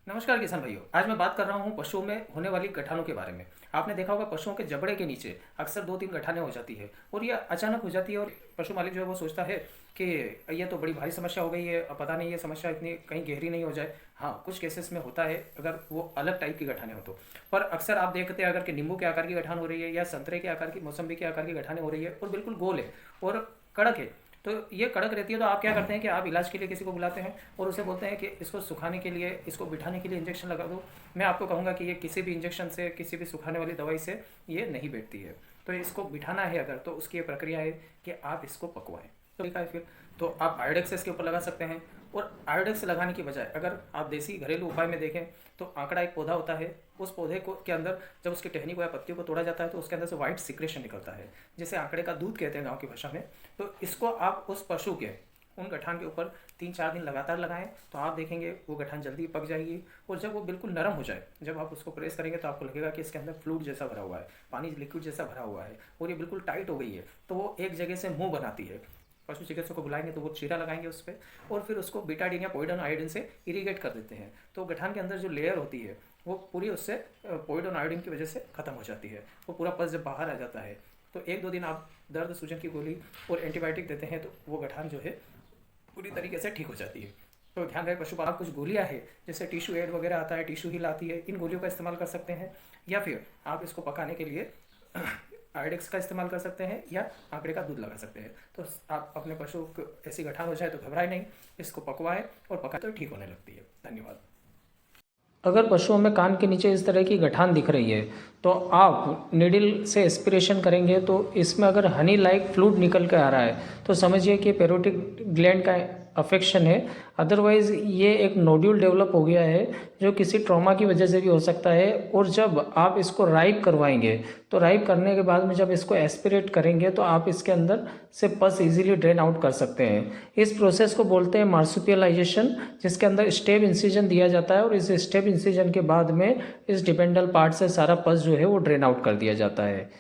नमस्कार किसान भाइयों। आज मैं बात कर रहा हूँ पशुओं में होने वाली गठानों के बारे में। आपने देखा होगा पशुओं के जबड़े के नीचे अक्सर 2-3 गठानें हो जाती है और ये अचानक हो जाती है और पशु मालिक जो है वो सोचता है कि ये तो बड़ी भारी समस्या हो गई है, अब पता नहीं ये समस्या इतनी कहीं गहरी नहीं हो जाए। हाँ, कुछ केसेस में होता है अगर वो अलग टाइप की गठानें हो तो। पर अक्सर आप देखते हैं अगर कि नींबू के आकार की गठान हो रही है या संतरे के आकार की, मौसम्बी के आकार की गठानें हो रही है और बिल्कुल गोल है और कड़क है, तो ये कड़क रहती है तो आप क्या करते हैं कि आप इलाज के लिए किसी को बुलाते हैं और उसे बोलते हैं कि इसको सुखाने के लिए, इसको बिठाने के लिए इंजेक्शन लगा दो। मैं आपको कहूँगा कि ये किसी भी इंजेक्शन से, किसी भी सुखाने वाली दवाई से ये नहीं बैठती है। तो इसको बिठाना है अगर, तो उसकी ये प्रक्रिया है कि आप इसको पकवाएं। तो ठीक है, फिर तो आप आयोडेक्स इसके ऊपर लगा सकते हैं। और आयोडेक्स लगाने की बजाय अगर आप देसी घरेलू उपाय में देखें तो आंकड़ा एक पौधा होता है, उस पौधे को के अंदर जब उसकी टहनी को या पत्तियों को तोड़ा जाता है तो उसके अंदर से वाइट सिक्रेशन निकलता है, जिसे आंकड़े का दूध कहते हैं गाँव की भाषा में। तो इसको आप उस पशु के उन गठान के ऊपर 3-4 दिन लगातार लगाएं तो आप देखेंगे वो गठान जल्दी पक जाएगी। और जब वो बिल्कुल नरम हो जाए, जब आप उसको प्रेस करेंगे तो आपको लगेगा कि इसके अंदर फ्लूइड जैसा भरा हुआ है, पानी लिक्विड जैसा भरा हुआ है और ये बिल्कुल टाइट हो गई है, तो वो एक जगह से मुंह बनाती है। पशु चिकित्सक को बुलाएंगे तो वो चीरा लगाएंगे उस पर और फिर उसको बीटाडीन या पोइडन आयोडीन से इरीगेट कर देते हैं। तो गठान के अंदर जो लेयर होती है वो पूरी उससे पोइडन आयोडीन की वजह से ख़त्म हो जाती है। वो पूरा पस जब बाहर आ जाता है तो 1-2 दिन आप दर्द सूजन की गोली और एंटीबायोटिक देते हैं तो वो गठान जो है पूरी तरीके से ठीक हो जाती है। तो ध्यान रहे, पशुपालक कुछ गोलियां हैं जैसे टिश्यू एड वगैरह आता है, टिश्यू हिल आती है, इन गोलियों का इस्तेमाल कर सकते हैं या फिर आप इसको पकाने के लिए आयोडेक्स का इस्तेमाल कर सकते हैं या आंकड़े का दूध लगा सकते हैं। तो आप अपने पशु को ऐसी गठान हो जाए तो घबराए नहीं, इसको पकवाएं और पकाए तो ठीक होने लगती है। धन्यवाद। अगर पशुओं में कान के नीचे इस तरह की गठान दिख रही है तो आप निडिल से एस्पिरेशन करेंगे तो इसमें अगर हनी लाइक फ्लूइड निकल के आ रहा है तो समझिए कि पैरोटिक ग्लैंड का अफेक्शन है। अदरवाइज़ ये एक नोड्यूल डेवलप हो गया है जो किसी ट्रॉमा की वजह से भी हो सकता है। और जब आप इसको राइप करवाएंगे तो राइप करने के बाद में जब इसको एस्पिरेट करेंगे तो आप इसके अंदर से पस इजीली ड्रेन आउट कर सकते हैं। इस प्रोसेस को बोलते हैं मार्सुपियलाइजेशन, जिसके अंदर स्टेप इंसिजन दिया जाता है और इस स्टेप इंसिजन के बाद में इस डिपेंडल पार्ट से सारा पस जो है वो ड्रेन आउट कर दिया जाता है।